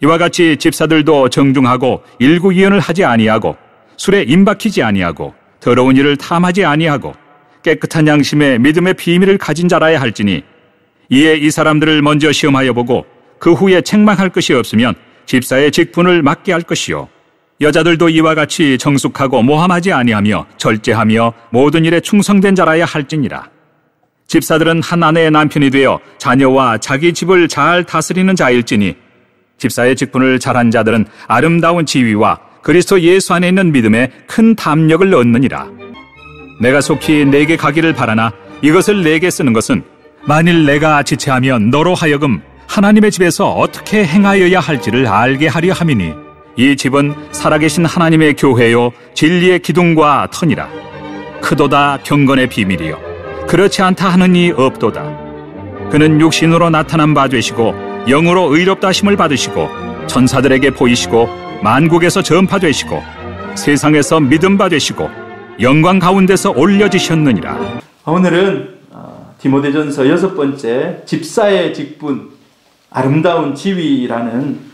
이와 같이 집사들도 정중하고 일구이연을 하지 아니하고 술에 임박히지 아니하고 더러운 일을 탐하지 아니하고 깨끗한 양심에 믿음의 비밀을 가진 자라야 할지니 이에 이 사람들을 먼저 시험하여 보고 그 후에 책망할 것이 없으면 집사의 직분을 맡게 할 것이요 여자들도 이와 같이 정숙하고 모함하지 아니하며 절제하며 모든 일에 충성된 자라야 할지니라. 집사들은 한 아내의 남편이 되어 자녀와 자기 집을 잘 다스리는 자일지니 집사의 직분을 잘한 자들은 아름다운 지위와 그리스도 예수 안에 있는 믿음에 큰 담력을 얻느니라. 내가 속히 내게 가기를 바라나 이것을 내게 쓰는 것은 만일 내가 지체하면 너로 하여금 하나님의 집에서 어떻게 행하여야 할지를 알게 하려 함이니 이 집은 살아계신 하나님의 교회요 진리의 기둥과 터니라. 크도다 경건의 비밀이요 그렇지 않다 하는 이 없도다. 그는 육신으로 나타난 바 되시고 영으로 의롭다 하심을 받으시고 천사들에게 보이시고 만국에서 전파되시고 세상에서 믿음 바 되시고 영광 가운데서 올려지셨느니라. 오늘은 디모데전서 6번째 집사의 직분 아름다운 지위라는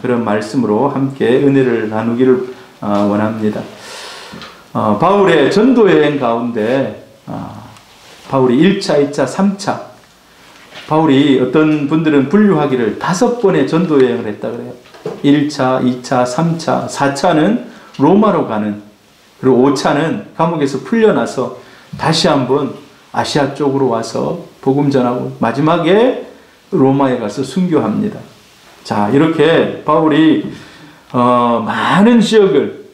그런 말씀으로 함께 은혜를 나누기를 원합니다. 바울의 전도여행 가운데 바울이 1차, 2차, 3차 바울이 어떤 분들은 분류하기를 5번의 전도여행을 했다 그래요. 1차, 2차, 3차, 4차는 로마로 가는, 그리고 5차는 감옥에서 풀려나서 다시 한번 아시아 쪽으로 와서 복음 전하고 마지막에 로마에 가서 순교합니다. 자, 이렇게 바울이 많은 지역을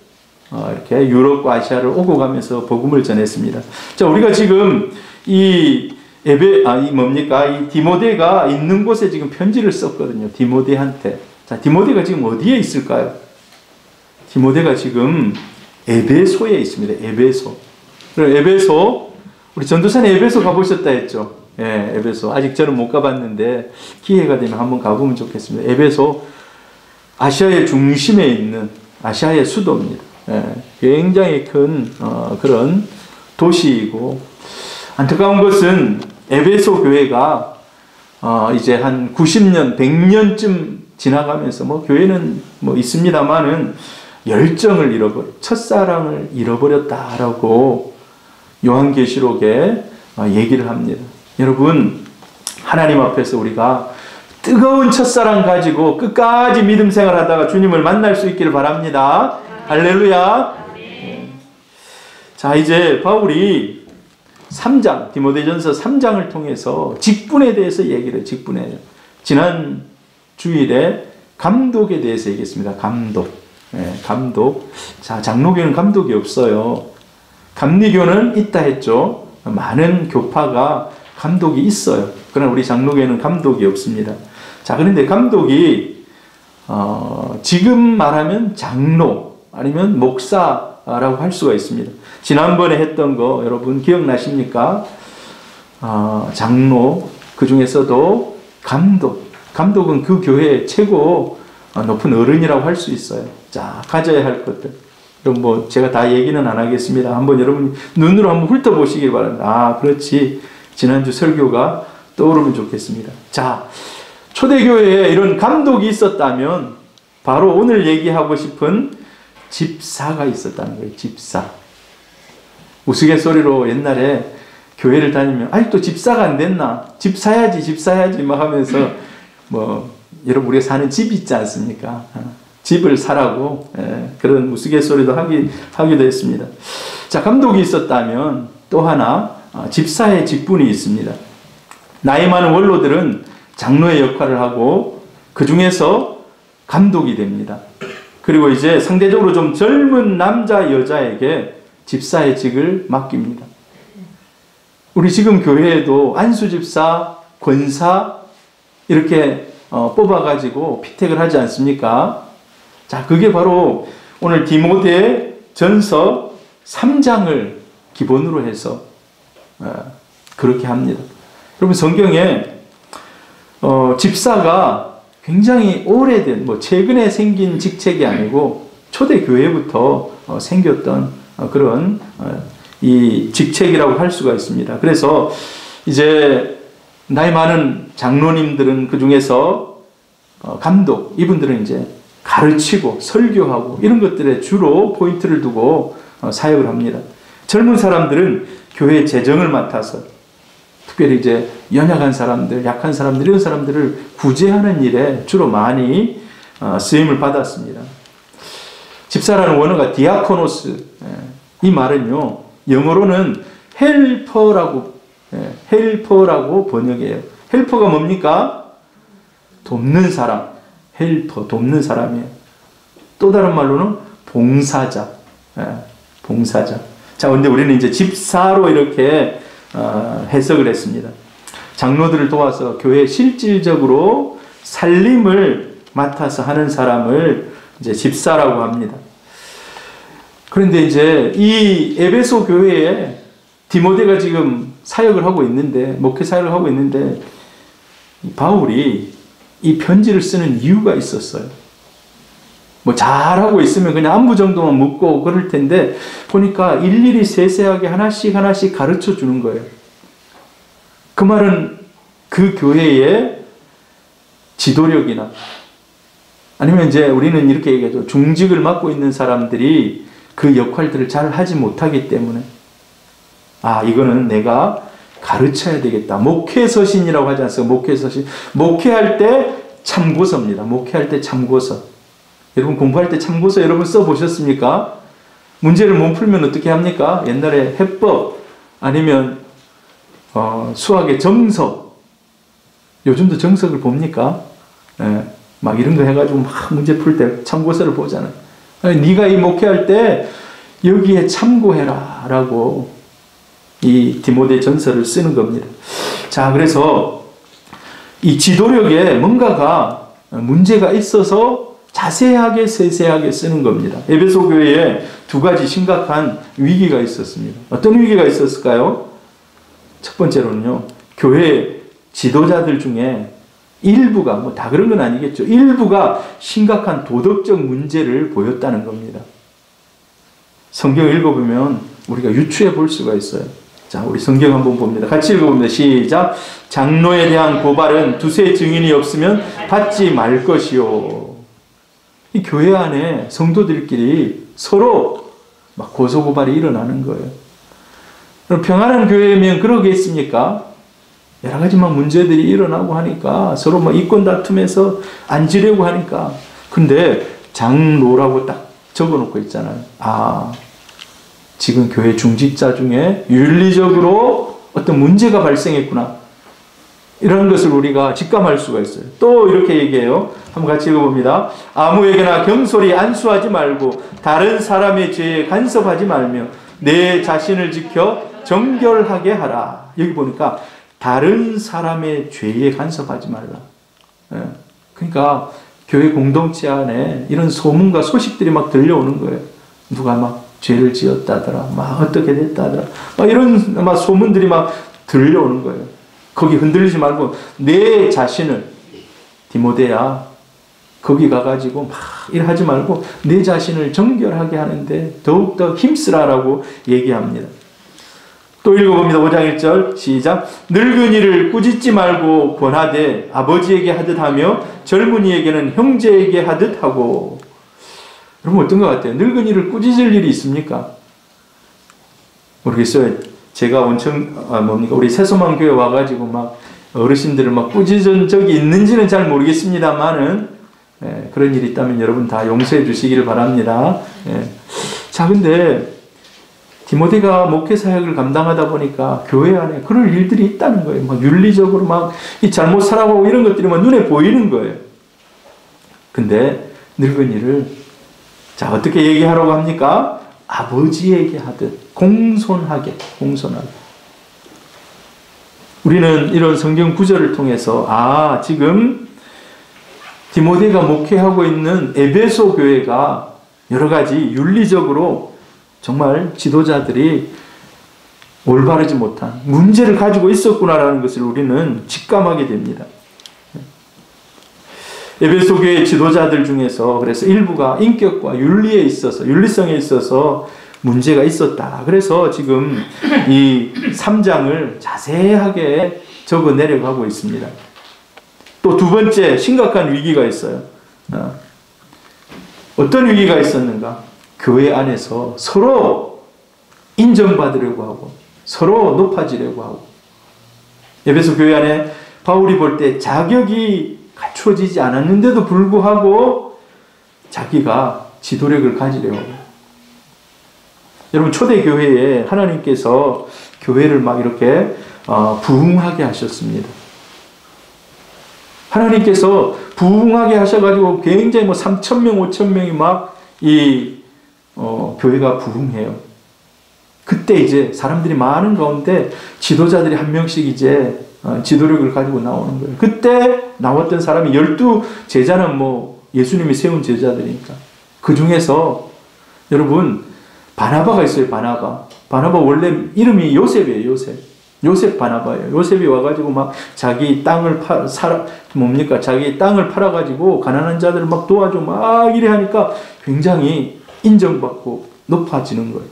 이렇게 유럽과 아시아를 오고 가면서 복음을 전했습니다. 자, 우리가 지금 이 디모데가 있는 곳에 지금 편지를 썼거든요. 디모데한테. 자, 디모데가 지금 어디에 있을까요? 디모데가 지금 에베소에 있습니다. 에베소. 그럼 에베소, 우리 전도사님 에베소 가보셨다 했죠? 예, 에베소. 아직 저는 못 가봤는데 기회가 되면 한번 가보면 좋겠습니다. 에베소, 아시아의 중심에 있는 아시아의 수도입니다. 예, 굉장히 큰 그런 도시이고, 안타까운 것은 에베소 교회가 이제 한 90년, 100년쯤 지나가면서 교회는 있습니다만은 열정을 첫사랑을 잃어버렸다라고 요한계시록에 얘기를 합니다. 여러분, 하나님 앞에서 우리가 뜨거운 첫사랑 가지고 끝까지 믿음 생활하다가 주님을 만날 수 있기를 바랍니다. 할렐루야. 자, 이제 바울이 3장, 디모데전서 3장을 통해서 직분에 대해서 얘기를 해요. 직분에. 지난 주일에 감독에 대해서 얘기했습니다. 감독. 감독. 자, 장로교는 감독이 없어요. 감리교는 있다 했죠. 많은 교파가 감독이 있어요. 그러나 우리 장로교는 감독이 없습니다. 자, 그런데 감독이 지금 말하면 장로 아니면 목사라고 할 수가 있습니다. 지난번에 했던 거 여러분 기억나십니까? 장로, 그 중에서도 감독은 그 교회의 최고 높은 어른이라고 할 수 있어요. 자, 가져야 할 것들. 그럼 제가 다 얘기는 안 하겠습니다. 한번 여러분 눈으로 한번 훑어보시길 바랍니다. 아, 그렇지. 지난주 설교가 떠오르면 좋겠습니다. 자, 초대교회에 이런 감독이 있었다면 바로 오늘 얘기하고 싶은 집사가 있었다는 거예요. 집사. 우스갯소리로 옛날에 교회를 다니면 아직도 집사가 안 됐나? 집 사야지 막 하면서 여러분 우리가 사는 집이 있지 않습니까? 집을 사라고 그런 우스갯소리도 하기도 했습니다. 자, 감독이 있었다면 또 하나 집사의 직분이 있습니다. 나이 많은 원로들은 장로의 역할을 하고 그 중에서 감독이 됩니다. 그리고 이제 상대적으로 좀 젊은 남자 여자에게 집사의 직을 맡깁니다. 우리 지금 교회에도 안수집사, 권사 이렇게 뽑아가지고 피택을 하지 않습니까? 자, 그게 바로 오늘 디모데 전서 3장을 기본으로 해서 그렇게 합니다. 여러분 성경에 집사가 굉장히 오래된 최근에 생긴 직책이 아니고 초대교회부터 생겼던 그런 이 직책이라고 할 수가 있습니다. 그래서 이제 나이 많은 장로님들은 그 중에서 감독, 이분들은 이제 가르치고 설교하고 이런 것들에 주로 포인트를 두고 사역을 합니다. 젊은 사람들은 교회 재정을 맡아서 특별히 이제 연약한 사람들, 약한 사람들, 이런 사람들을 구제하는 일에 주로 많이 쓰임을 받았습니다. 집사라는 원어가 디아코노스, 이 말은요, 영어로는 헬퍼라고 번역해요. 헬퍼가 뭡니까? 돕는 사람, 헬퍼, 돕는 사람이에요. 또 다른 말로는 봉사자, 봉사자. 자, 근데 우리는 이제 집사로 이렇게 해석을 했습니다. 장로들을 도와서 교회 실질적으로 살림을 맡아서 하는 사람을 이제 집사라고 합니다. 그런데 이제 이 에베소 교회에 디모데가 지금 사역을 하고 있는데, 목회 사역을 하고 있는데, 바울이 이 편지를 쓰는 이유가 있었어요. 뭐 잘하고 있으면 그냥 안부 정도만 묻고 그럴 텐데, 보니까 일일이 세세하게 하나씩 가르쳐 주는 거예요. 그 말은 그 교회의 지도력이나, 아니면 이제 우리는 이렇게 얘기하죠. 중직을 맡고 있는 사람들이 그 역할들을 잘 하지 못하기 때문에, 아, 이거는 내가 가르쳐야 되겠다. 목회서신이라고 하지 않습니까? 목회서신. 목회할 때 참고서입니다. 목회할 때 참고서. 여러분 공부할 때 참고서 여러분 써보셨습니까? 문제를 못 풀면 어떻게 합니까? 옛날에 해법, 아니면 수학의 정석. 요즘도 정석을 봅니까? 막 이런 거 해가지고 막 문제 풀 때 참고서를 보잖아요. 네가 이 목회할 때 여기에 참고해라 라고 이 디모데 전서를 쓰는 겁니다. 자, 그래서 이 지도력에 뭔가가 문제가 있어서 자세하게 세세하게 쓰는 겁니다. 에베소 교회에 두 가지 심각한 위기가 있었습니다. 어떤 위기가 있었을까요? 첫 번째로는요, 교회 지도자들 중에 일부가, 뭐 다 그런 건 아니겠죠. 일부가 심각한 도덕적 문제를 보였다는 겁니다. 성경 읽어보면 우리가 유추해 볼 수가 있어요. 자, 우리 성경 한번 봅니다. 같이 읽어봅니다. 시작. 장로에 대한 고발은 두세 증인이 없으면 받지 말 것이요. 이 교회 안에 성도들끼리 서로 막 고소고발이 일어나는 거예요. 평안한 교회면 그러겠습니까? 여러 가지 막 문제들이 일어나고 하니까 서로 막 이권 다툼에서 앉으려고 하니까. 근데 장로라고 딱 적어놓고 있잖아요. 아, 지금 교회 중직자 중에 윤리적으로 어떤 문제가 발생했구나. 이런 것을 우리가 직감할 수가 있어요. 또 이렇게 얘기해요. 한번 같이 읽어봅니다. 아무에게나 경솔히 안수하지 말고 다른 사람의 죄에 간섭하지 말며 내 자신을 지켜 정결하게 하라. 여기 보니까 다른 사람의 죄에 간섭하지 말라. 그러니까 교회 공동체 안에 이런 소문과 소식들이 막 들려오는 거예요. 누가 막 죄를 지었다더라, 막 어떻게 됐다더라, 막 이런 막 소문들이 막 들려오는 거예요. 거기 흔들리지 말고 내 자신을, 디모데야, 거기 가가지고 막 일하지 말고 내 자신을 정결하게 하는데 더욱더 힘쓰라라고 얘기합니다. 또 읽어봅니다. 5장 1절 시작. 늙은이를 꾸짖지 말고 권하되 아버지에게 하듯 하며 젊은이에게는 형제에게 하듯 하고. 여러분 어떤 것 같아요? 늙은이를 꾸짖을 일이 있습니까? 모르겠어요. 제가 우리 새소망 교회 와가지고 막 어르신들을 막 꾸짖은 적이 있는지는 잘 모르겠습니다만은, 그런 일이 있다면 여러분 다 용서해 주시기를 바랍니다. 자, 근데 디모데가 목회 사역을 감당하다 보니까 교회 안에 그럴 일들이 있다는 거예요. 막 윤리적으로 막 이 잘못 살아가고 이런 것들이 막 눈에 보이는 거예요. 근데 늙은이를 자, 어떻게 얘기하라고 합니까? 아버지에게 하듯 공손하게. 우리는 이런 성경 구절을 통해서 지금 디모데가 목회하고 있는 에베소 교회가 여러 가지 윤리적으로 정말 지도자들이 올바르지 못한 문제를 가지고 있었구나라는 것을 우리는 직감하게 됩니다. 에베소 교회 지도자들 중에서 그래서 일부가 인격과 윤리성에 있어서 문제가 있었다. 그래서 지금 이 3장을 자세하게 적어 내려가고 있습니다. 또 두 번째 심각한 위기가 있어요. 어떤 위기가 있었는가? 교회 안에서 서로 인정받으려고 하고 서로 높아지려고 하고, 에베소 교회 안에 바울이 볼 때 자격이 갖추어지지 않았는데도 불구하고 자기가 지도력을 가지려고 하고, 여러분 초대 교회에 하나님께서 교회를 막 이렇게 부흥하게 하셨습니다. 하나님께서 부흥하게 하셔가지고 굉장히 뭐 3,000명, 5,000명이 막 교회가 부흥해요. 그때 이제 사람들이 많은 가운데 지도자들이 한 명씩 이제 지도력을 가지고 나오는 거예요. 그때 나왔던 사람이 12 제자는 뭐 예수님이 세운 제자들이니까. 그 중에서 여러분 바나바가 있어요. 바나바 원래 이름이 요셉이에요. 요셉 바나바예요. 요셉이 와가지고 막 자기 땅을 자기 땅을 팔아가지고 가난한 자들을 막 도와주고 막 이래 하니까 굉장히 인정받고 높아지는 거예요.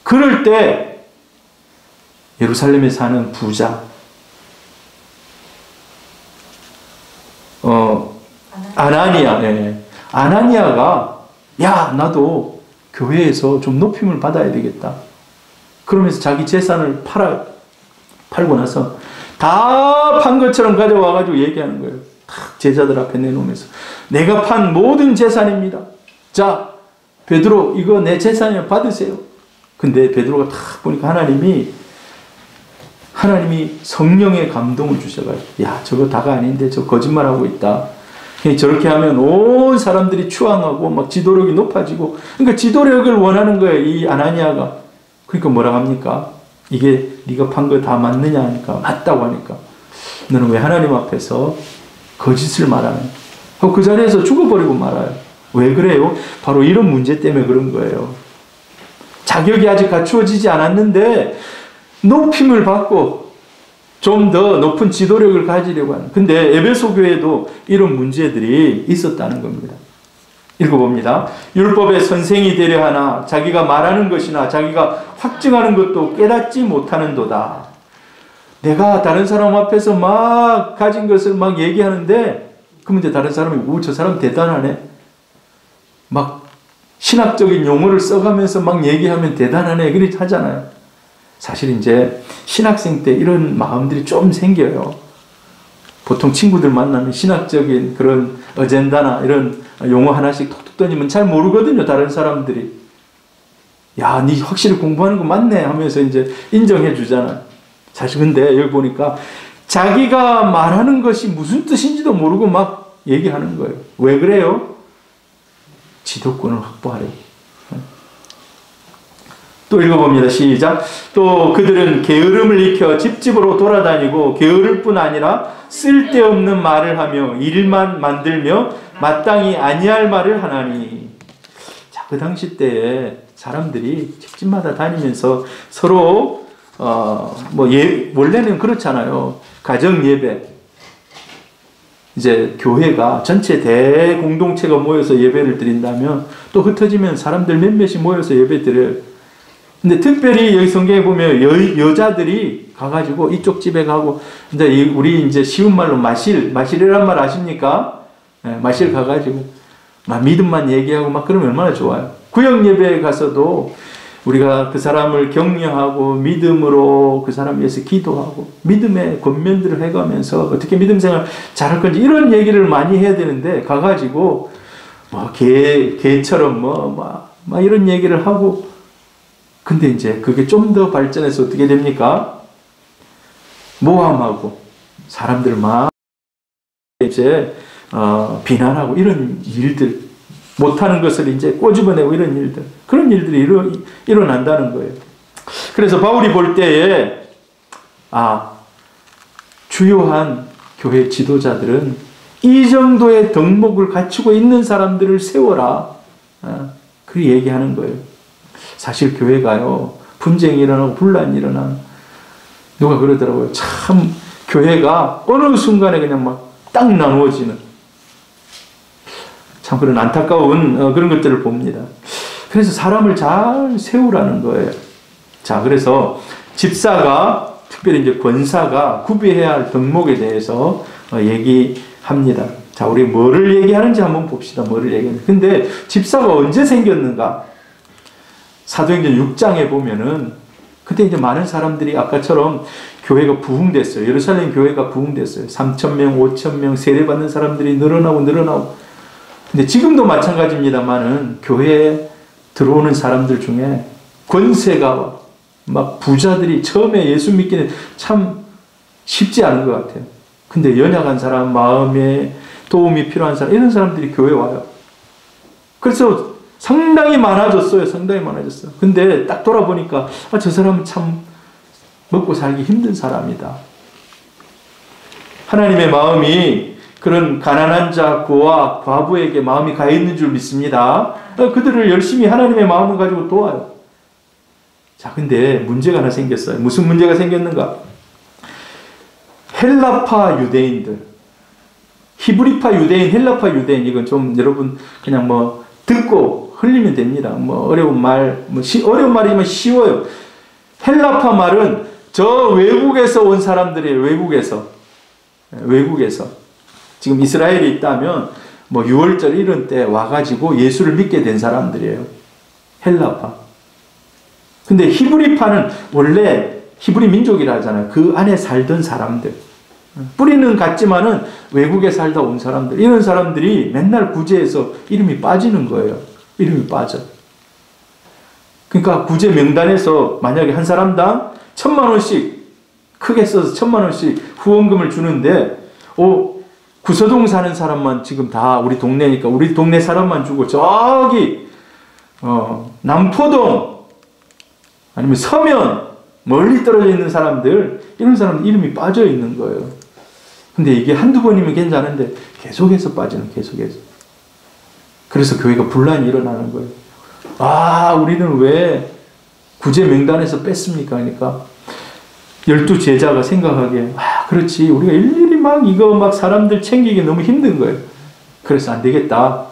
그럴 때 예루살렘에 사는 부자 아나니아, 아나니아가 야 나도 교회에서 좀 높임을 받아야 되겠다. 그러면서 자기 재산을 팔고 나서 다 판 것처럼 가져와가지고 얘기하는 거예요. 탁 제자들 앞에 내놓으면서 내가 판 모든 재산입니다. 자 베드로 이거 내 재산이에요. 받으세요. 근데 베드로가 탁 보니까 하나님이 성령의 감동을 주셔가지고 야 저거 다가 아닌데 저 거짓말하고 있다. 저렇게 하면 온 사람들이 추앙하고 막 지도력이 높아지고, 그러니까 지도력을 원하는 거예요. 이 아나니아가. 그러니까 뭐라 합니까? 이게 네가 판 거 다 맞느냐 하니까 맞다고 하니까 너는 왜 하나님 앞에서 거짓을 말하냐? 그 자리에서 죽어버리고 말아요. 왜 그래요? 바로 이런 문제 때문에 그런 거예요. 자격이 아직 갖추어지지 않았는데 높임을 받고 좀 더 높은 지도력을 가지려고 하는. 근데 에베소 교회도 이런 문제들이 있었다는 겁니다. 읽어봅니다. 율법의 선생이 되려 하나 자기가 말하는 것이나 자기가 확증하는 것도 깨닫지 못하는도다. 내가 다른 사람 앞에서 막 가진 것을 막 얘기하는데 그러면 이제 다른 사람이 저 사람 대단하네. 막 신학적인 용어를 써가면서 막 얘기하면 대단하네. 그렇게 하잖아요. 사실 이제 신학생 때 이런 마음들이 좀 생겨요. 보통 친구들 만나면 신학적인 그런 어젠다나 이런 용어 하나씩 톡톡 던지면 잘 모르거든요. 다른 사람들이. 야, 니 확실히 공부하는 거 맞네 하면서 이제 인정해 주잖아요. 사실 근데 여기 보니까 자기가 말하는 것이 무슨 뜻인지도 모르고 막 얘기하는 거예요. 왜 그래요? 지도권을 확보하려고. 또 읽어봅니다. 시작. 또 그들은 게으름을 익혀 집집으로 돌아다니고 게으를 뿐 아니라 쓸데없는 말을 하며 일만 만들며 마땅히 아니할 말을 하나니. 자, 그 당시 때에 사람들이 집집마다 다니면서 서로 원래는 그렇잖아요. 가정 예배. 이제 교회가 전체 대공동체가 모여서 예배를 드린다면 또 흩어지면 사람들 몇몇이 모여서 예배 드려요. 근데 특별히 여기 성경에 보면 여자들이 가가지고 이쪽 집에 가고, 이제 우리 이제 쉬운 말로 마실이란 말 아십니까? 네, 마실 가가지고 막 믿음만 얘기하고 막 그러면 얼마나 좋아요. 구역 예배에 가서도 우리가 그 사람을 격려하고 믿음으로 그 사람 위해서 기도하고 믿음의 권면들을 해가면서 어떻게 믿음 생활 잘할 건지 이런 얘기를 많이 해야 되는데 가가지고 뭐 개처럼 막 이런 얘기를 하고. 근데 이제 그게 좀 더 발전해서 어떻게 됩니까? 모함하고 사람들 막 이제 비난하고 이런 일들, 못하는 것을 이제 꼬집어내고 이런 일들, 그런 일들이 일어난다는 거예요. 그래서 바울이 볼 때에 주요한 교회 지도자들은 이 정도의 덕목을 갖추고 있는 사람들을 세워라. 그 얘기하는 거예요. 사실 교회가요, 분쟁이 일어나고 분란이 일어나. 누가 그러더라고요. 참 교회가 어느 순간에 그냥 막 딱 나누어지는 참 그런 안타까운 그런 것들을 봅니다. 그래서 사람을 잘 세우라는 거예요. 자, 그래서 집사가, 특별히 이제 권사가 구비해야 할 덕목에 대해서 얘기하고 합니다. 자, 우리 뭐를 얘기하는지 한번 봅시다. 뭐를 얘기하는지. 근데 집사가 언제 생겼는가? 사도행전 6장에 보면은 그때 이제 많은 사람들이 아까처럼 교회가 부흥됐어요. 예루살렘 교회가 부흥됐어요. 3,000명, 5,000명 세례받는 사람들이 늘어나고. 근데 지금도 마찬가지입니다만은 교회에 들어오는 사람들 중에 권세가 막 부자들이 처음에 예수 믿기는 참 쉽지 않은 것 같아요. 근데 연약한 사람, 마음에 도움이 필요한 사람, 이런 사람들이 교회에 와요. 그래서 상당히 많아졌어요. 상당히 많아졌어요. 근데 딱 돌아보니까 저 사람은 참 먹고 살기 힘든 사람이다. 하나님의 마음이 그런 가난한 자, 고아, 과부에게 마음이 가 있는 줄 믿습니다. 그들을 열심히 하나님의 마음을 가지고 도와요. 자, 근데 문제가 하나 생겼어요. 무슨 문제가 생겼는가? 헬라파 유대인들, 히브리파 유대인, 헬라파 유대인, 이건 좀 여러분 그냥 뭐 듣고 흘리면 됩니다. 뭐 어려운 말, 어려운 말이지만 쉬워요. 헬라파 말은 저 외국에서 온 사람들이에요. 외국에서. 지금 이스라엘에 있다면 뭐 6월절 이런 때 와가지고 예수를 믿게 된 사람들이에요. 헬라파. 근데 히브리파는 원래 히브리 민족이라 하잖아요. 그 안에 살던 사람들. 뿌리는 같지만은 외국에 살다 온 사람들. 이런 사람들이 맨날 구제에서 이름이 빠지는 거예요. 이름이 빠져. 그러니까 구제 명단에서 만약에 한 사람당 1,000,000원씩, 크게 써서 1,000,000원씩 후원금을 주는데, 구서동 사는 사람만 지금 다 우리 동네니까 우리 동네 사람만 주고, 저기 남포동 아니면 서면 멀리 떨어져 있는 사람들, 이런 사람 이름이 빠져 있는 거예요. 근데 이게 한두 번이면 괜찮은데 계속해서 빠지는, 계속해서. 그래서 교회가 분란이 일어나는 거예요. 우리는 왜 구제 명단에서 뺐습니까? 그러니까 12제자가 생각하기에 그렇지, 우리가 일일이 막 사람들 챙기기 너무 힘든 거예요. 그래서 안 되겠다.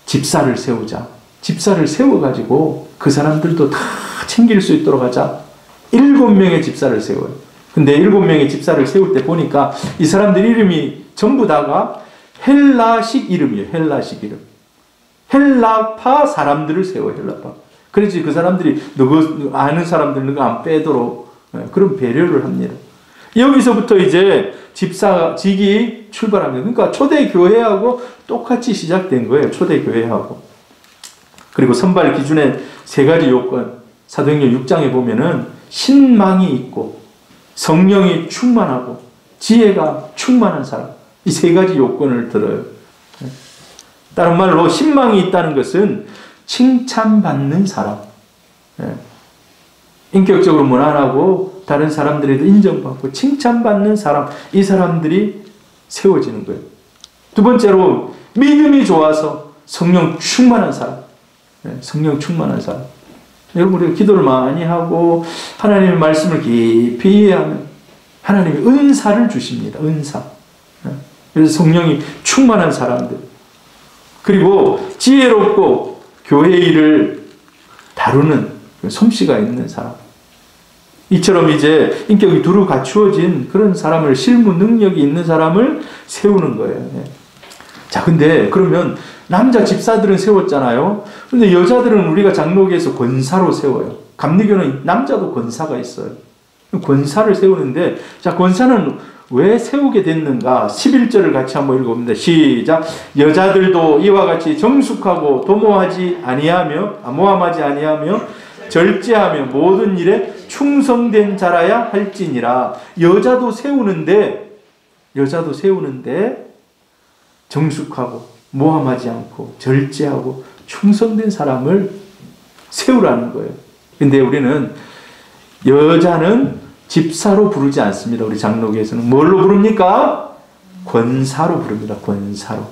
집사를 세우자. 집사를 세워가지고 그 사람들도 다 챙길 수 있도록 하자. 7명의 집사를 세워요. 근데 7명의 집사를 세울 때 보니까 이 사람들 이름이 전부 다가 헬라식 이름이에요. 헬라식 이름. 헬라파 사람들을 세워요. 헬라파. 그래서 그 사람들이 누구 아는 사람들 누구 안 빼도록 그런 배려를 합니다. 여기서부터 이제 집사직이 출발합니다. 그러니까 초대교회하고 똑같이 시작된 거예요. 초대교회하고. 그리고 선발 기준의 3가지 요건, 사도행전 6장에 보면은 신망이 있고 성령이 충만하고 지혜가 충만한 사람, 이 3가지 요건을 들어요. 다른 말로 신망이 있다는 것은 칭찬받는 사람, 인격적으로 무난하고 다른 사람들에도 인정받고 칭찬받는 사람, 이 사람들이 세워지는 거예요. 두 번째로 믿음이 좋아서 성령 충만한 사람, 성령 충만한 사람. 여러분, 우리가 기도를 많이 하고 하나님의 말씀을 깊이 이해하면 하나님이 은사를 주십니다. 은사. 그래서 성령이 충만한 사람들. 그리고 지혜롭고 교회 일을 다루는 솜씨가 있는 사람. 이처럼 이제 인격이 두루 갖추어진 그런 사람을, 실무 능력이 있는 사람을 세우는 거예요. 자, 근데 그러면 남자 집사들은 세웠잖아요. 근데 여자들은 우리가 장로교에서 권사로 세워요. 감리교는 남자도 권사가 있어요. 권사를 세우는데, 자, 권사는 왜 세우게 됐는가? 11절을 같이 한번 읽어봅니다. 시작. 여자들도 이와 같이 정숙하고 모함하지 아니하며 절제하며 모든 일에 충성된 자라야 할지니라. 여자도 세우는데 정숙하고 모함하지 않고 절제하고 충성된 사람을 세우라는 거예요. 근데 우리는 여자는 집사로 부르지 않습니다. 우리 장로교에서는 뭘로 부릅니까? 권사로 부릅니다. 권사로.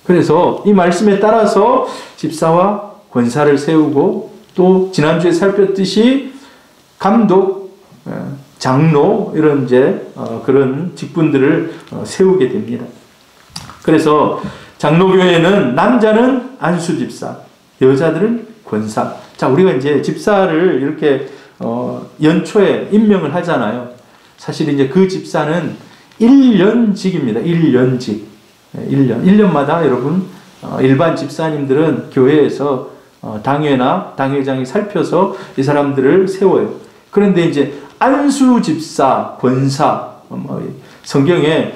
그래서 이 말씀에 따라서 집사와 권사를 세우고, 또 지난주에 살폈듯이 감독, 장로, 이런 이제 그런 직분들을 세우게 됩니다. 그래서 장로교회는 남자는 안수집사, 여자들은 권사. 자, 우리가 이제 집사를 이렇게 연초에 임명을 하잖아요. 사실 이제 그 집사는 1년직입니다. 1년직. 1년. 1년마다 여러분, 일반 집사님들은 교회에서 당회나 당회장이 살펴서 이 사람들을 세워요. 그런데 이제 안수 집사, 권사, 성경에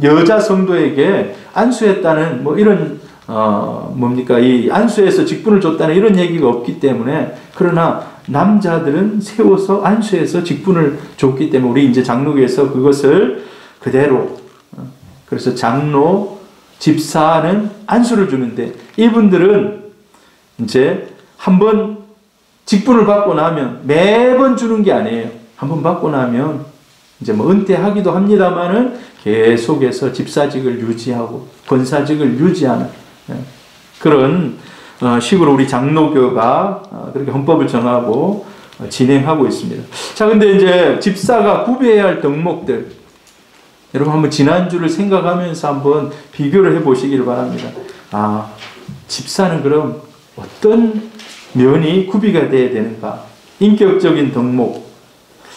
여자 성도에게 안수했다는 이런 뭡니까? 이 안수해서 직분을 줬다는 이런 얘기가 없기 때문에, 그러나 남자들은 세워서 안수해서 직분을 줬기 때문에 우리 이제 장로교에서 그것을 그대로, 그래서 장로, 집사는 안수를 주는데, 이분들은 이제 한번 직분을 받고 나면 매번 주는 게 아니에요. 한번 받고 나면 이제 은퇴하기도 합니다만은 계속해서 집사직을 유지하고 권사직을 유지하는 그런 식으로 우리 장로교가 그렇게 헌법을 정하고 진행하고 있습니다. 자, 근데 이제 집사가 구비해야 할 덕목들, 여러분 한번 지난주를 생각하면서 한번 비교를 해 보시기를 바랍니다. 집사는 그럼 어떤 면이 구비가 돼야 되는가? 인격적인 덕목.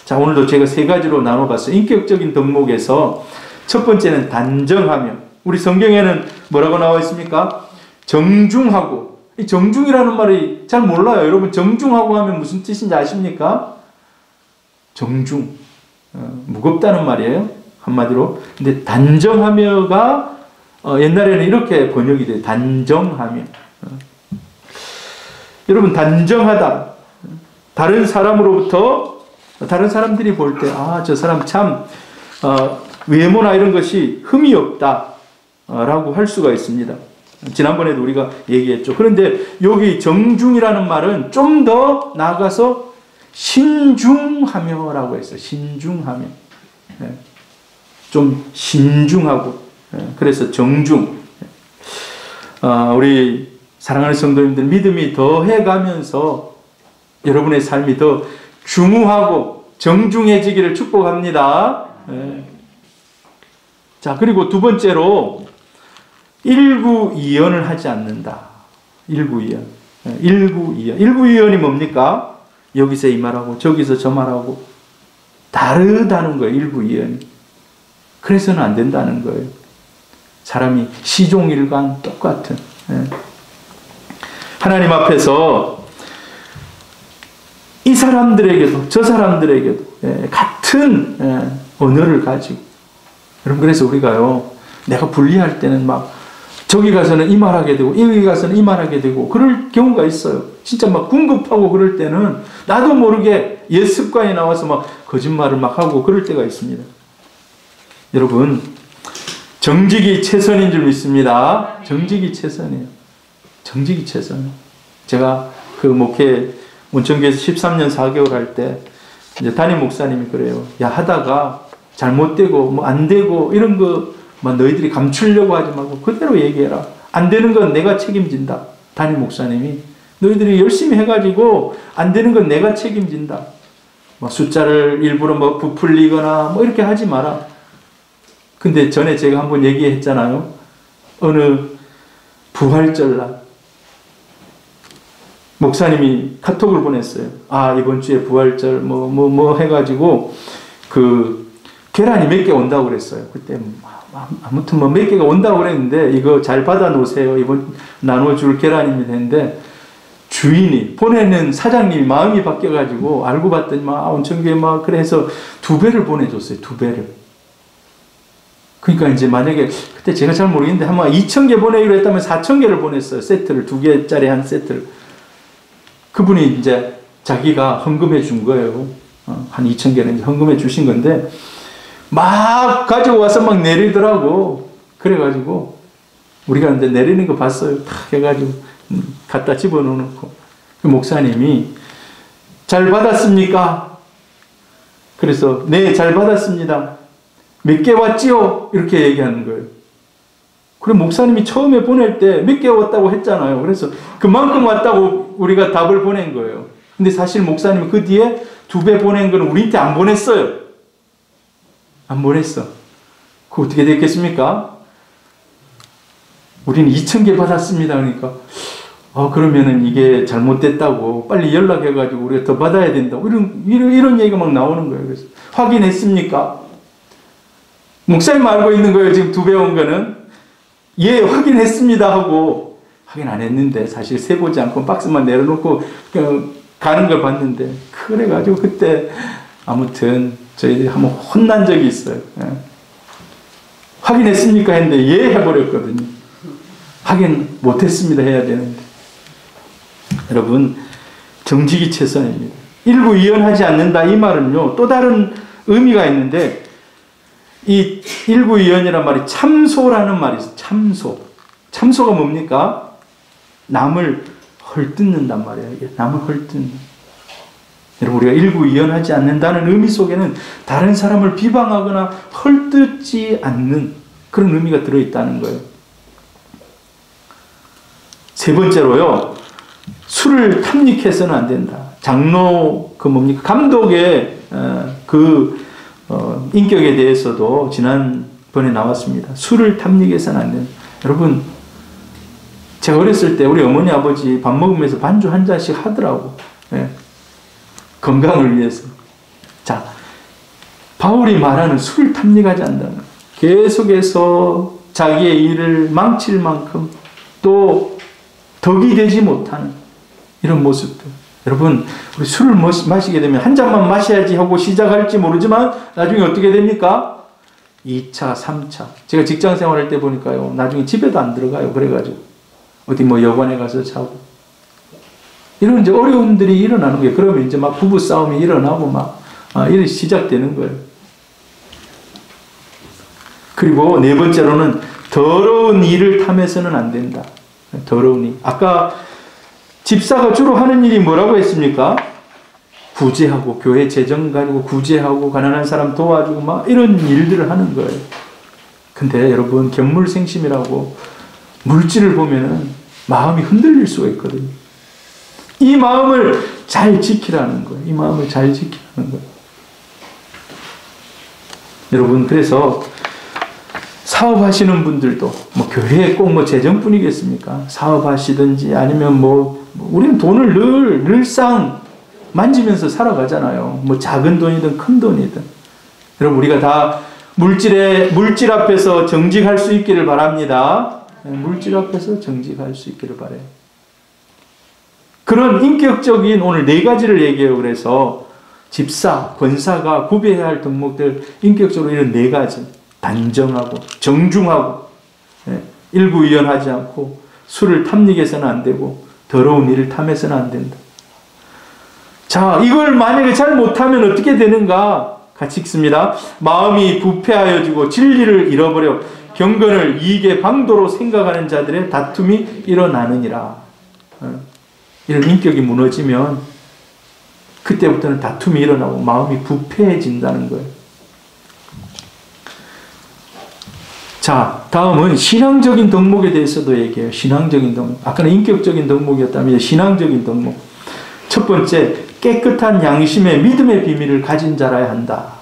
자, 오늘도 제가 세 가지로 나눠봤어요. 인격적인 덕목에서 첫 번째는 단정하며, 우리 성경에는 뭐라고 나와 있습니까? 정중하고. 이 정중이라는 말이 잘 몰라요. 여러분, 정중하고 하면 무슨 뜻인지 아십니까? 정중. 무겁다는 말이에요. 한마디로. 근데 단정하며가 옛날에는 이렇게 번역이 돼요. 단정하며. 여러분, 단정하다. 다른 사람들이 볼 때, 저 사람 참, 외모나 이런 것이 흠이 없다. 라고 할 수가 있습니다. 지난번에도 우리가 얘기했죠. 그런데 여기 정중이라는 말은 좀 더 나아가서 신중하며라고 했어요. 신중하며. 좀 신중하고. 그래서 정중. 우리 사랑하는 성도님들, 믿음이 더 해가면서 여러분의 삶이 더 중후하고 정중해지기를 축복합니다. 자, 그리고 두 번째로 일구이연을 하지 않는다. 일구이연. 일구이연이 뭡니까? 여기서 이 말하고 저기서 저 말하고 다르다는 거예요. 일구이연이. 그래서는 안 된다는 거예요. 사람이 시종일관 똑같은. 하나님 앞에서 이 사람들에게도 저 사람들에게도 같은 언어를 가지고, 여러분, 그래서 우리가요, 내가 분리할 때는 막 저기 가서는 이 말하게 되고 여기 가서는 이 말하게 되고 그럴 경우가 있어요. 진짜 막 궁급하고 그럴 때는 나도 모르게 옛 습관이 나와서 막 거짓말을 막 하고 그럴 때가 있습니다. 여러분, 정직이 최선인 줄 믿습니다. 정직이 최선이에요. 정직이 최선. 제가 그 목회 온천교에서 13년 4개월 할 때 이제 담임 목사님이 그래요. 야, 하다가 잘못되고 안 되고 이런 거 막 너희들이 감추려고 하지 말고 그대로 얘기해라. 안 되는 건 내가 책임진다. 담임 목사님이 너희들이 열심히 해가지고 안 되는 건 내가 책임진다. 막 숫자를 일부러 부풀리거나 이렇게 하지 마라. 근데 전에 제가 한번 얘기했잖아요. 어느 부활절날 목사님이 카톡을 보냈어요. 이번 주에 부활절 해가지고 계란이 몇 개 온다고 그랬어요. 그때 아무튼 몇 개가 온다고 그랬는데 이거 잘 받아 놓으세요. 이번 나눠줄 계란입니다 했는데 주인이 보내는 사장님이 마음이 바뀌어가지고 알고 봤더니 온천교에 그래 해서 2배를 보내줬어요. 2배를. 그러니까 이제 만약에 그때 제가 잘 모르겠는데 아마 2,000개 보내기로 했다면 4,000개를 보냈어요. 세트를 2개짜리 한 세트를. 그분이 이제 자기가 헌금해 준 거예요. 한 2,000개는 헌금해 주신 건데 막 가지고 와서 막 내리더라고. 그래가지고 우리가 이제 내리는 거 봤어요. 탁 해가지고 갖다 집어넣고 그 목사님이 잘 받았습니까? 그래서 네, 잘 받았습니다. 몇 개 왔지요? 이렇게 얘기하는 거예요. 그럼 목사님이 처음에 보낼 때 몇 개 왔다고 했잖아요. 그래서 그만큼 왔다고 우리가 답을 보낸 거예요. 근데 사실 목사님이 그 뒤에 2배 보낸 거는 우리한테 안 보냈어요. 안 보냈어. 그거 어떻게 됐겠습니까? 우리는 2,000개 받았습니다. 그러니까 그러면은 이게 잘못됐다고 빨리 연락해가지고 우리가 더 받아야 된다고 이런 얘기가 막 나오는 거예요. 그래서 확인했습니까? 목사님 알고 있는 거예요. 지금 두 배 온 거는. 예, 확인했습니다 하고 확인 안 했는데 사실 세보지 않고 박스만 내려놓고 가는 걸 봤는데 그래가지고 그때 아무튼 저희들이 한번 혼난 적이 있어요. 예. 확인했습니까 했는데 예 해버렸거든요. 확인 못했습니다 해야 되는데. 여러분, 정직이 최선입니다. 일구이연하지 않는다 이 말은요 또 다른 의미가 있는데, 이 일구이연이란 말이 참소라는 말이 있어요. 참소가 뭡니까? 남을 헐뜯는단 말이에요. 남을 헐뜯는. 여러분, 우리가 일구이연하지 않는다는 의미 속에는 다른 사람을 비방하거나 헐뜯지 않는 그런 의미가 들어있다는 거예요. 세 번째로요, 술을 탐닉해서는 안 된다. 장로 감독의 인격에 대해서도 지난번에 나왔습니다. 술을 탐닉해서는 안 된다. 여러분, 제가 어렸을 때 우리 어머니 아버지 밥 먹으면서 반주 한 잔씩 하더라고. 예. 건강을 위해서. 자, 바울이 말하는 술을 탐닉하지 않는다는 거예요. 계속해서 자기의 일을 망칠 만큼 또 덕이 되지 못하는 이런 모습들. 여러분, 우리 술을 마시게 되면 한 잔만 마셔야지 하고 시작할지 모르지만 나중에 어떻게 됩니까? 2차, 3차. 제가 직장 생활할 때 보니까요, 나중에 집에도 안 들어가요. 그래가지고 어디 여관에 가서 자고 이런 이제 어려움들이 일어나는 거예요. 그러면 이제 막 부부 싸움이 일어나고 이렇게 시작되는 거예요. 그리고 네 번째로는 더러운 일을 탐해서는 안 된다. 더러운 일. 아까 집사가 주로 하는 일이 뭐라고 했습니까? 구제하고, 교회 재정 가지고 구제하고, 가난한 사람 도와주고 이런 일들을 하는 거예요. 근데 여러분, 견물생심이라고 물질을 보면은 마음이 흔들릴 수가 있거든요. 이 마음을 잘 지키라는 거예요. 이 마음을 잘 지키라는 거예요. 여러분, 그래서 사업하시는 분들도 교회에 꼭 재정뿐이겠습니까? 사업하시든지 아니면 우리는 돈을 늘상 만지면서 살아가잖아요. 작은 돈이든 큰 돈이든. 여러분, 우리가 다 물질 앞에서 정직할 수 있기를 바랍니다. 물질 앞에서 정직할 수 있기를 바라요. 그런 인격적인 오늘 네 가지를 얘기해요. 그래서 집사, 권사가 구별해야 할 덕목들, 인격적으로 이런 네 가지. 단정하고 정중하고 일구이연하지 않고 술을 탐닉해서는 안 되고 더러운 일을 탐해서는 안 된다. 자, 이걸 만약에 잘 못하면 어떻게 되는가? 같이 읽습니다. 마음이 부패하여지고 진리를 잃어버려 경건을 이익의 방도로 생각하는 자들의 다툼이 일어나느니라. 이런 인격이 무너지면 그때부터는 다툼이 일어나고 마음이 부패해진다는 거예요. 자, 다음은 신앙적인 덕목에 대해서도 얘기해요. 신앙적인 덕목. 아까는 인격적인 덕목이었다면 신앙적인 덕목. 첫 번째, 깨끗한 양심의 믿음의 비밀을 가진 자라야 한다.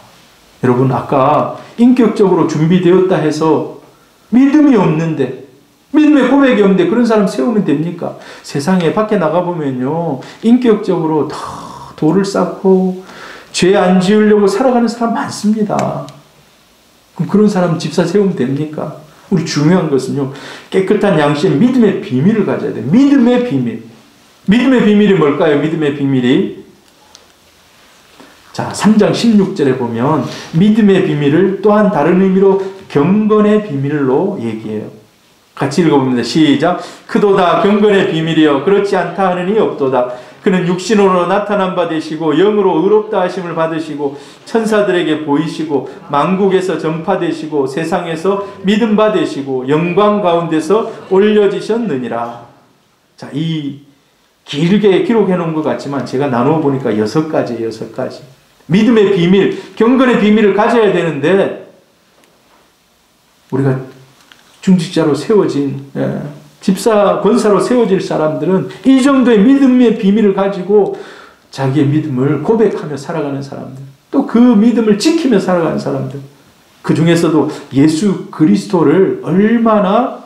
여러분, 아까 인격적으로 준비되었다 해서 믿음이 없는데, 믿음의 고백이 없는데 그런 사람 세우면 됩니까? 세상에 밖에 나가보면요, 인격적으로 다 돌을 쌓고 죄 안 지으려고 살아가는 사람 많습니다. 그럼 그런 사람 집사 세우면 됩니까? 우리 중요한 것은요, 깨끗한 양심, 믿음의 비밀을 가져야 돼요. 믿음의 비밀. 믿음의 비밀이 뭘까요? 믿음의 비밀이. 자, 3장 16절에 보면 믿음의 비밀을 또한 다른 의미로 경건의 비밀로 얘기해요. 같이 읽어봅니다. 시작. 크도다 경건의 비밀이여 그렇지 않다 하느니 없도다. 그는 육신으로 나타난 바 되시고 영으로 의롭다 하심을 받으시고 천사들에게 보이시고 만국에서 전파되시고 세상에서 믿음 바 되시고 영광 가운데서 올려지셨느니라. 자, 이 길게 기록해 놓은 것 같지만 제가 나누어 보니까 6가지예요. 6가지. 믿음의 비밀, 경건의 비밀을 가져야 되는데 우리가 중직자로 세워진 집사, 권사로 세워질 사람들은 이 정도의 믿음의 비밀을 가지고 자기의 믿음을 고백하며 살아가는 사람들, 또 그 믿음을 지키며 살아가는 사람들, 그 중에서도 예수 그리스도를 얼마나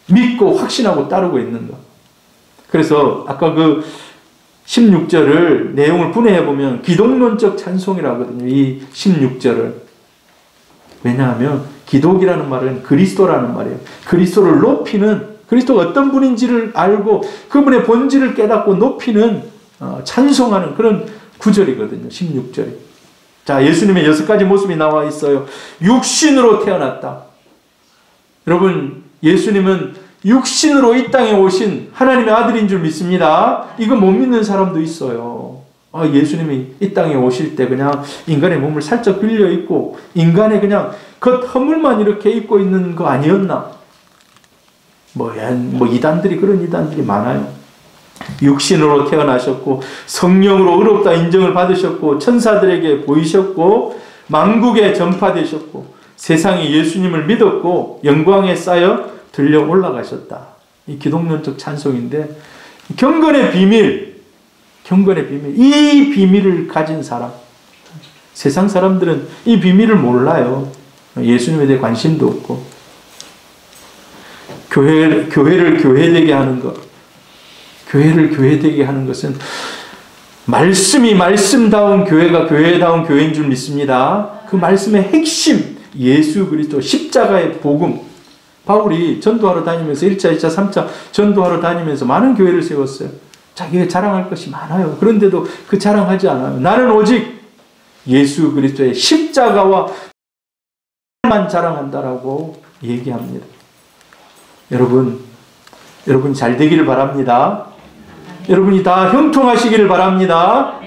믿고 확신하고 따르고 있는가. 그래서 아까 그 16절을 내용을 분해해 보면 기독론적 찬송이라거든요. 이 16절을. 왜냐하면 기독이라는 말은 그리스도라는 말이에요. 그리스도를 높이는, 그리스도가 어떤 분인지를 알고 그분의 본질을 깨닫고 높이는, 찬송하는 그런 구절이거든요. 16절이. 자, 예수님의 6가지 모습이 나와 있어요. 육신으로 태어났다. 여러분, 예수님은 육신으로 이 땅에 오신 하나님의 아들인 줄 믿습니다. 이거 못 믿는 사람도 있어요. 예수님이 이 땅에 오실 때 그냥 인간의 몸을 살짝 빌려 입고 인간의 그냥 겉 허물만 이렇게 입고 있는 거 아니었나? 이단들이, 그런 이단들이 많아요. 육신으로 태어나셨고 성령으로 의롭다 인정을 받으셨고 천사들에게 보이셨고 만국에 전파되셨고 세상이 예수님을 믿었고 영광에 쌓여 들려 올라가셨다. 이 기독론적 찬송인데, 경건의 비밀, 이 비밀을 가진 사람, 세상 사람들은 이 비밀을 몰라요. 예수님에 대해 관심도 없고, 교회를 교회되게 하는 것, 교회를 교회되게 하는 것은 말씀이 말씀다운 교회가 교회다운 교회인 줄 믿습니다. 그 말씀의 핵심, 예수 그리스도 십자가의 복음. 바울이 전도하러 다니면서 1차, 2차, 3차 전도하러 다니면서 많은 교회를 세웠어요. 자기가 자랑할 것이 많아요. 그런데도 그 자랑하지 않아요. 나는 오직 예수 그리스도의 십자가와 만 자랑한다라고 얘기합니다. 여러분 잘 되기를 바랍니다. 여러분이 다 형통하시기를 바랍니다.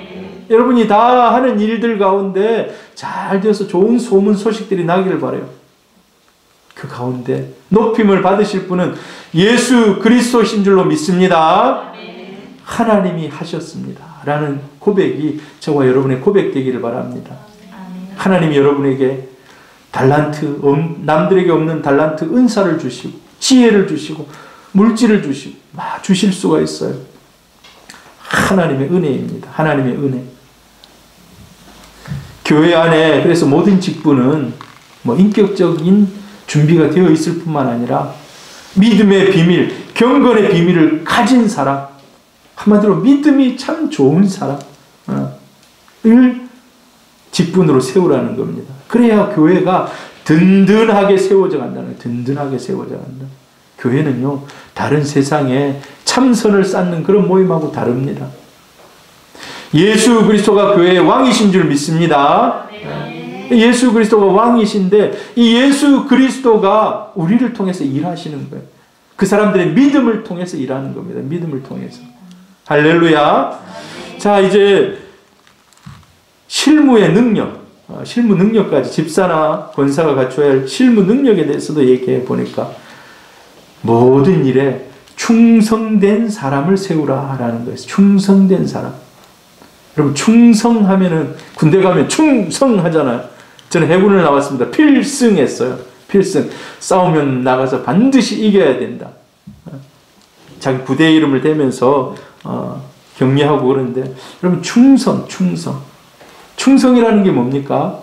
여러분이 다 하는 일들 가운데 잘 되어서 좋은 소문 소식들이 나기를 바라요. 그 가운데 높임을 받으실 분은 예수 그리스도신 줄로 믿습니다. 하나님이 하셨습니다. 라는 고백이 저와 여러분의 고백되기를 바랍니다. 하나님이 여러분에게 달란트, 남들에게 없는 달란트 은사를 주시고 지혜를 주시고 물질을 주시고 주실 수가 있어요. 하나님의 은혜입니다. 하나님의 은혜. 교회 안에 그래서 모든 직분은 인격적인 준비가 되어 있을 뿐만 아니라 믿음의 비밀, 경건의 비밀을 가진 사람, 한마디로 믿음이 참 좋은 사람을 직분으로 세우라는 겁니다. 그래야 교회가 든든하게 세워져 간다는 거예요. 든든하게 세워져 간다. 교회는요, 다른 세상에 참선을 쌓는 그런 모임하고 다릅니다. 예수 그리스도가 교회의 왕이신 줄 믿습니다. 예수 그리스도가 왕이신데 이 예수 그리스도가 우리를 통해서 일하시는 거예요. 그 사람들의 믿음을 통해서 일하는 겁니다. 믿음을 통해서. 할렐루야. 자, 이제 실무의 능력, 실무 능력까지 집사나 권사가 갖춰야 할 실무 능력에 대해서도 얘기해 보니까 모든 일에 충성된 사람을 세우라라는 거예요. 충성된 사람. 여러분, 충성하면은 군대 가면 충성하잖아요. 저는 해군을 나왔습니다. 필승했어요. 필승. 싸우면 나가서 반드시 이겨야 된다. 자기 부대 이름을 대면서 격려하고 그러는데, 여러분, 충성이라는 게 뭡니까?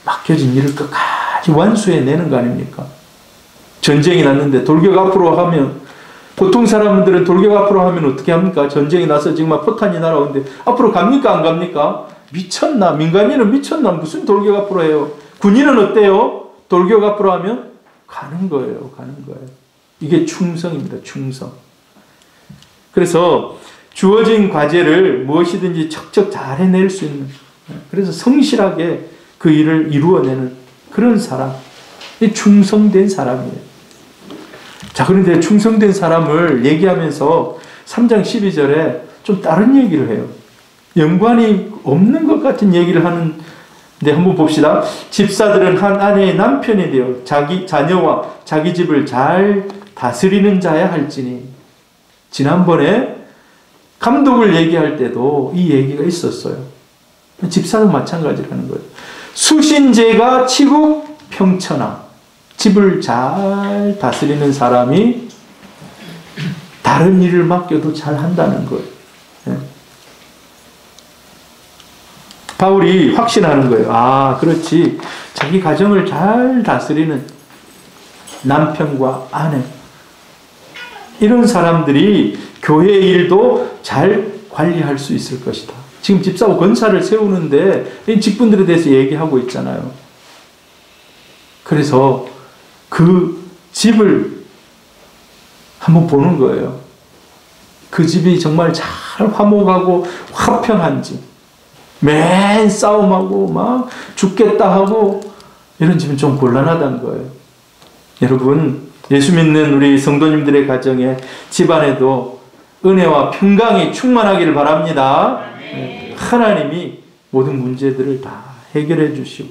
맡겨진 일을 끝까지 완수해내는 거 아닙니까? 전쟁이 났는데 돌격 앞으로 하면, 보통 사람들은 돌격 앞으로 하면 어떻게 합니까? 전쟁이 나서 지금 포탄이 날아오는데 앞으로 갑니까? 안 갑니까? 미쳤나? 민간인은 미쳤나? 무슨 돌격 앞으로 해요? 군인은 어때요? 돌격 앞으로 하면 가는 거예요. 이게 충성입니다. 충성. 그래서 주어진 과제를 무엇이든지 척척 잘 해낼 수 있는, 그래서 성실하게 그 일을 이루어내는 그런 사람, 충성된 사람이에요. 자, 그런데 충성된 사람을 얘기하면서 3장 12절에 좀 다른 얘기를 해요. 연관이 없는 것 같은 얘기를 하는데 한번 봅시다. 집사들은 한 아내의 남편이 되어 자기 자녀와 자기 집을 잘 다스리는 자야 할지니. 지난번에 감독을 얘기할 때도 이 얘기가 있었어요. 집사도 마찬가지라는 거예요. 수신제가 치국 평천하. 집을 잘 다스리는 사람이 다른 일을 맡겨도 잘 한다는 거예요. 바울이 확신하는 거예요. 아, 그렇지. 자기 가정을 잘 다스리는 남편과 아내, 이런 사람들이 교회 일도 잘 관리할 수 있을 것이다. 지금 집사와 권사를 세우는데 이 직분들에 대해서 얘기하고 있잖아요. 그래서 그 집을 한번 보는 거예요. 그 집이 정말 잘 화목하고 화평한 집. 맨 싸움하고 막 죽겠다 하고 이런 집은 좀 곤란하다는 거예요. 여러분, 예수 믿는 우리 성도님들의 가정에, 집안에도 은혜와 평강이 충만하기를 바랍니다. 하나님이 모든 문제들을 다 해결해 주시고,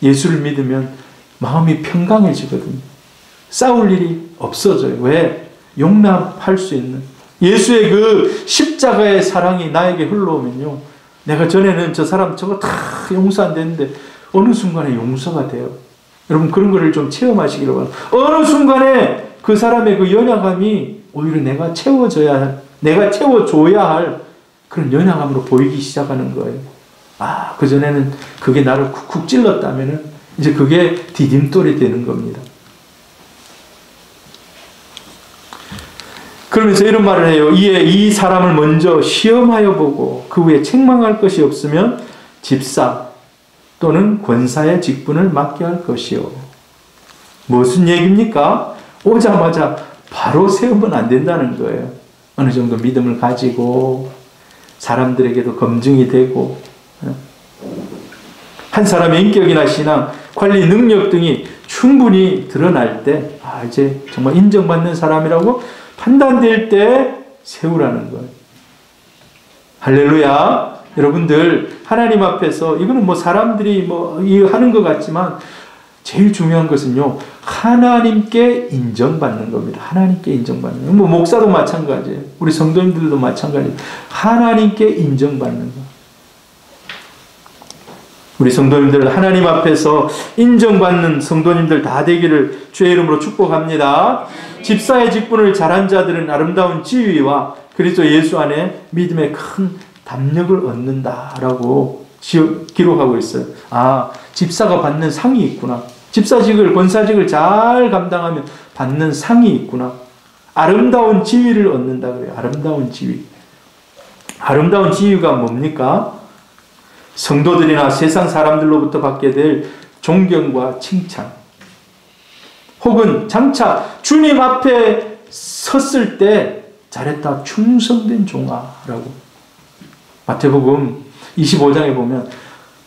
예수를 믿으면 마음이 평강해지거든요. 싸울 일이 없어져요. 왜? 용납할 수 있는 예수의 그 십자가의 사랑이 나에게 흘러오면요, 내가 전에는 저 사람 저거 다 용서 안 되는데 어느 순간에 용서가 돼요. 여러분, 그런 거를 좀 체험하시기를 바랍니다. 어느 순간에 그 사람의 그 연약함이 오히려 내가 채워줘야 할 그런 연약함으로 보이기 시작하는 거예요. 아, 그전에는 그게 나를 쿡쿡 찔렀다면은 이제 그게 디딤돌이 되는 겁니다. 그러면서 이런 말을 해요. 이에 이 사람을 먼저 시험하여 보고 그 후에 책망할 것이 없으면 집사 또는 권사의 직분을 맡게 할 것이요. 무슨 얘기입니까? 오자마자 바로 세우면 안 된다는 거예요. 어느 정도 믿음을 가지고 사람들에게도 검증이 되고, 한 사람의 인격이나 신앙, 관리 능력 등이 충분히 드러날 때, 아, 이제 정말 인정받는 사람이라고 판단될 때 세우라는 거예요. 할렐루야. 여러분들, 하나님 앞에서, 이거는 뭐 사람들이 뭐 하는 것 같지만 제일 중요한 것은요, 하나님께 인정받는 겁니다. 하나님께 인정받는 거. 뭐 목사도 마찬가지예요. 우리 성도님들도 마찬가지예요. 하나님께 인정받는 거. 우리 성도님들, 하나님 앞에서 인정받는 성도님들 다 되기를 주의 이름으로 축복합니다. 집사의 직분을 잘한 자들은 아름다운 지위와 그리스도 예수 안에 믿음의 큰 담력을 얻는다라고 기록하고 있어요. 아, 집사가 받는 상이 있구나. 집사직을, 권사직을 잘 감당하면 받는 상이 있구나. 아름다운 지위를 얻는다 그래요. 아름다운 지위. 아름다운 지위가 뭡니까? 성도들이나 세상 사람들로부터 받게 될 존경과 칭찬. 혹은 장차 주님 앞에 섰을 때 잘했다, 충성된 종아라고. 마태복음 25장에 보면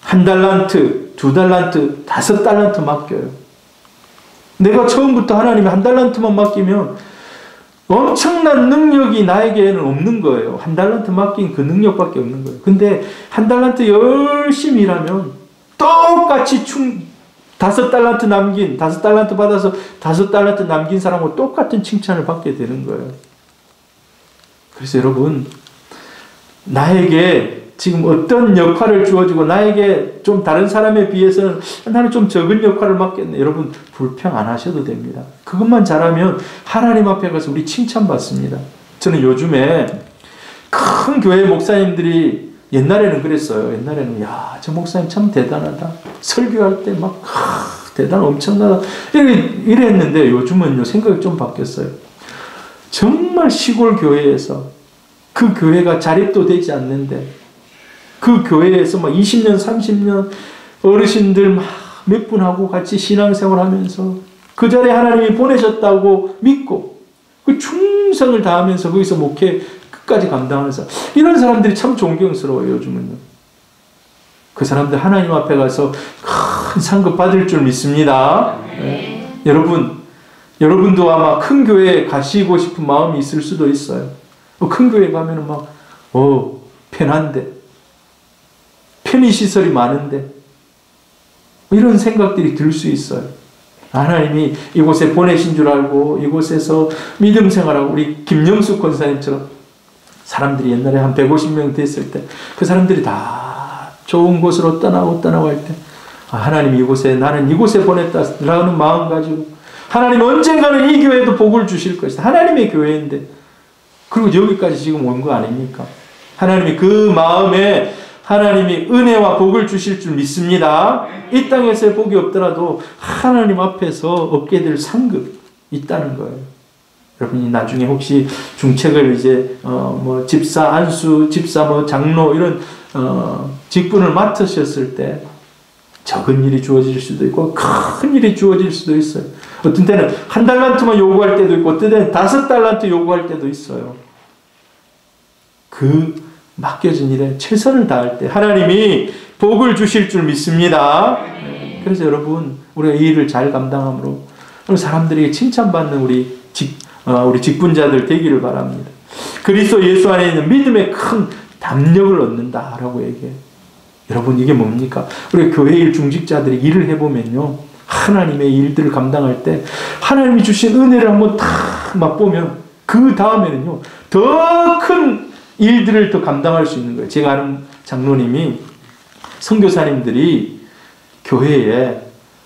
1달란트, 2달란트, 5달란트 맡겨요. 내가 처음부터 하나님이 1달란트만 맡기면 엄청난 능력이 나에게는 없는 거예요. 1달란트 맡긴 그 능력밖에 없는 거예요. 근데 1달란트 열심히 일하면 똑같이 5달란트 남긴, 5달란트 받아서 5달란트 남긴 사람하고 똑같은 칭찬을 받게 되는 거예요. 그래서 여러분, 나에게 지금 어떤 역할을 주어지고 나에게 좀 다른 사람에 비해서는 나는 좀 적은 역할을 맡겠네. 여러분, 불평 안 하셔도 됩니다. 그것만 잘하면 하나님 앞에 가서 우리 칭찬받습니다. 저는 요즘에 큰 교회 목사님들이 옛날에는 그랬어요. 옛날에는 야, 저 목사님 참 대단하다. 설교할 때 막 대단 엄청나다. 이랬는데 요즘은요, 생각이 좀 바뀌었어요. 정말 시골 교회에서 그 교회가 자립도 되지 않는데 그 교회에서 막 20년, 30년 어르신들 막 몇 분하고 같이 신앙생활 하면서 그 자리에 하나님이 보내셨다고 믿고 그 충성을 다하면서 거기서 목회 끝까지 감당하면서 이런 사람들이 참 존경스러워요, 요즘은요. 그 사람들 하나님 앞에 가서 큰 상급 받을 줄 믿습니다. 네. 여러분도 아마 큰 교회에 가시고 싶은 마음이 있을 수도 있어요. 큰 교회 가면은 막, 편한데, 편의시설이 많은데, 이런 생각들이 들 수 있어요. 하나님이 이곳에 보내신 줄 알고, 이곳에서 믿음 생활하고, 우리 김영숙 권사님처럼 사람들이 옛날에 한 150명 됐을 때, 그 사람들이 다 좋은 곳으로 떠나고 할 때, 하나님 나는 이곳에 보냈다라는 마음 가지고, 하나님 언젠가는 이 교회도 복을 주실 것이다. 하나님의 교회인데, 그리고 여기까지 지금 온 거 아닙니까? 하나님이 그 마음에 하나님이 은혜와 복을 주실 줄 믿습니다. 이 땅에서의 복이 없더라도 하나님 앞에서 얻게 될 상급이 있다는 거예요. 여러분이 나중에 혹시 중책을 이제 집사, 안수, 집사, 장로 이런 직분을 맡으셨을 때 적은 일이 주어질 수도 있고 큰 일이 주어질 수도 있어요. 어떤 때는 1달란트만 요구할 때도 있고 어떤 때는 5달란트 요구할 때도 있어요. 그 맡겨진 일에 최선을 다할 때 하나님이 복을 주실 줄 믿습니다. 그래서 여러분, 우리가 이 일을 잘 감당함으로 사람들에게 칭찬받는 우리 직분자들 되기를 바랍니다. 그리스도 예수 안에 있는 믿음의 큰 담력을 얻는다라고 얘기해요. 여러분, 이게 뭡니까? 우리 교회 일 중직자들이 일을 해보면요, 하나님의 일들을 감당할 때 하나님이 주신 은혜를 한번 다 맛보면 그 다음에는요 더 큰 일들을 더 감당할 수 있는 거예요. 제가 아는 장로님이 선교사님들이 교회에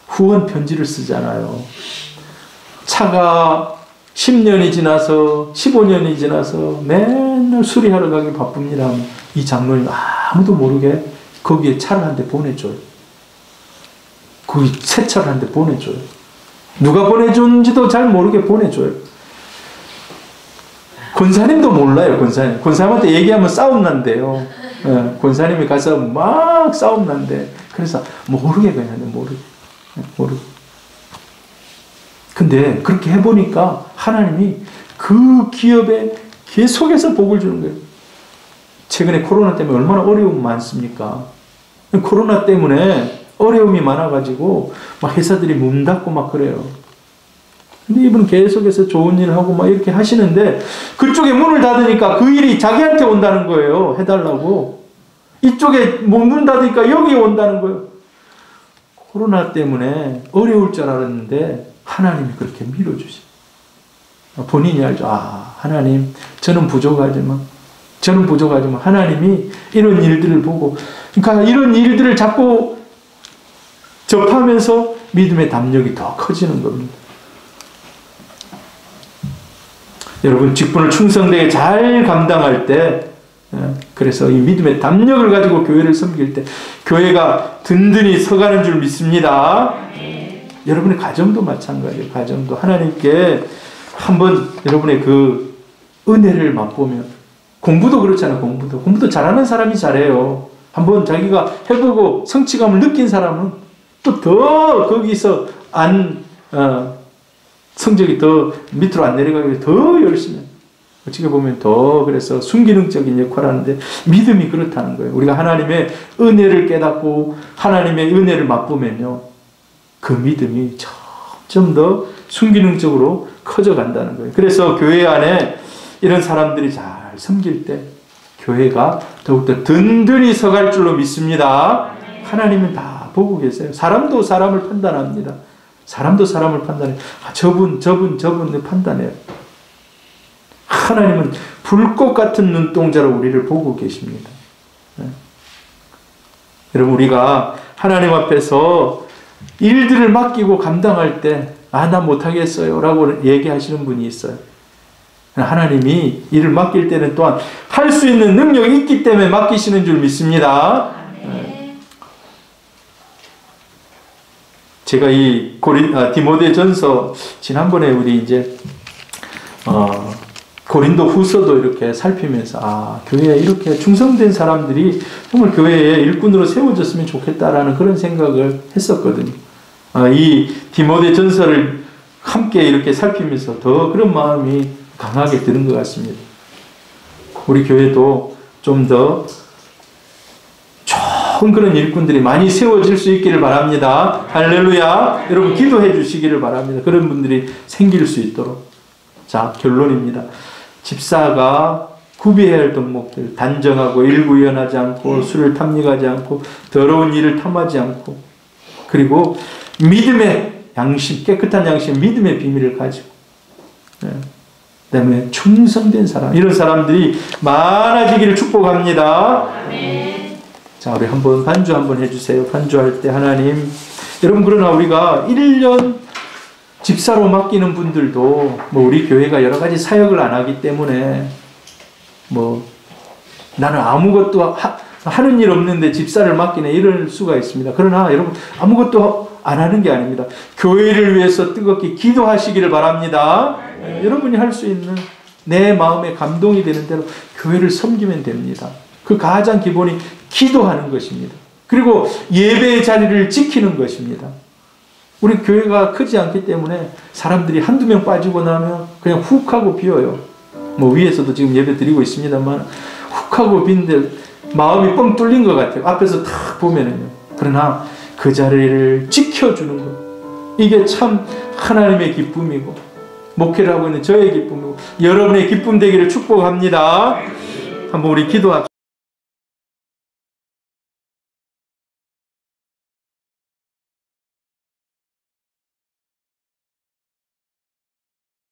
후원 편지를 쓰잖아요. 차가 10년이 지나서 15년이 지나서 맨날 수리하러 가기 바쁩니다. 이 장로님 아무도 모르게 거기에 차를 한 대 보내줘요. 거기 새 차를 한 대 보내줘요. 누가 보내준지도 잘 모르게 보내줘요. 권사님도 몰라요. 권사님한테 얘기하면 싸움 난대요. 권사님이 가서 막 싸움 난대. 그래서 모르게 그냥 모르게. 근데 그렇게 해보니까 하나님이 그 기업에 계속해서 복을 주는 거예요. 최근에 코로나 때문에 얼마나 어려움이 많습니까? 코로나 때문에 어려움이 많아가지고 막 회사들이 문 닫고 막 그래요. 근데 이분은 계속해서 좋은 일을 하고 막 이렇게 하시는데 그쪽에 문을 닫으니까 그 일이 자기한테 온다는 거예요. 해달라고. 이쪽에 문 닫으니까 여기에 온다는 거예요. 코로나 때문에 어려울 줄 알았는데 하나님이 그렇게 밀어주시. 본인이 알죠. 하나님, 저는 부족하지만 하나님이 이런 일들을 보고, 그러니까 이런 일들을 자꾸 접하면서 믿음의 담력이 더 커지는 겁니다. 여러분, 직분을 충성되게 잘 감당할 때, 그래서 이 믿음의 담력을 가지고 교회를 섬길 때 교회가 든든히 서가는 줄 믿습니다. 여러분의 가정도 마찬가지예요. 가정도 하나님께 한번 여러분의 그 은혜를 맛보면, 공부도 그렇잖아요. 공부도 잘하는 사람이 잘해요. 한번 자기가 해보고 성취감을 느낀 사람은 또 더 거기서 성적이 더 밑으로 안 내려가기 더 열심히 해요. 어떻게 보면 더 그래서 순기능적인 역할을 하는데 믿음이 그렇다는 거예요. 우리가 하나님의 은혜를 깨닫고 하나님의 은혜를 맛보면요, 그 믿음이 점점 더 순기능적으로 커져간다는 거예요. 그래서 교회 안에 이런 사람들이 잘 섬길 때 교회가 더욱더 든든히 서갈 줄로 믿습니다. 하나님은 다 보고 계세요. 사람도 사람을 판단합니다. 사람도 사람을 판단해요. 저분 판단해요. 하나님은 불꽃 같은 눈동자로 우리를 보고 계십니다. 여러분, 우리가 하나님 앞에서 일들을 맡기고 감당할 때 나 못하겠어요 라고 얘기하시는 분이 있어요. 하나님이 일을 맡길 때는 또한 할 수 있는 능력이 있기 때문에 맡기시는 줄 믿습니다. 제가 이 디모데전서 지난번에 우리 이제 고린도 후서도 이렇게 살피면서 교회에 이렇게 충성된 사람들이 정말 교회의 일꾼으로 세워졌으면 좋겠다라는 그런 생각을 했었거든요. 이 디모데전서를 함께 이렇게 살피면서 더 그런 마음이 강하게 드는 것 같습니다. 우리 교회도 좀 더 좋은 그런 일꾼들이 많이 세워질 수 있기를 바랍니다. 할렐루야. 여러분, 기도해 주시기를 바랍니다. 그런 분들이 생길 수 있도록. 자, 결론입니다. 집사가 구비해야 할 덕목들, 단정하고 일구연하지 않고 술을 탐닉하지 않고 더러운 일을 탐하지 않고, 그리고 믿음의 양심, 깨끗한 양심, 믿음의 비밀을 가지고, 그다음에 충성된 사람, 이런 사람들이 많아지기를 축복합니다. 자, 우리 한번 반주 한번 해주세요. 반주할 때 하나님, 여러분, 그러나 우리가 1년 집사로 맡기는 분들도 우리 교회가 여러 가지 사역을 안 하기 때문에 나는 아무것도 하는 일 없는데 집사를 맡기네 이럴 수가 있습니다. 그러나 여러분, 아무것도 안 하는 게 아닙니다. 교회를 위해서 뜨겁게 기도하시기를 바랍니다. 여러분이 할 수 있는 내 마음에 감동이 되는 대로 교회를 섬기면 됩니다. 그 가장 기본이 기도하는 것입니다. 그리고 예배의 자리를 지키는 것입니다. 우리 교회가 크지 않기 때문에 사람들이 한두 명 빠지고 나면 그냥 훅 하고 비어요. 뭐 위에서도 지금 예배 드리고 있습니다만 훅 하고 빈데 마음이 뻥 뚫린 것 같아요. 앞에서 탁 보면은요. 그러나 그 자리를 지켜주는 것, 이게 참 하나님의 기쁨이고 목회를 하고 있는 저의 기쁨이고 여러분의 기쁨 되기를 축복합니다. 한번 우리 기도합시다.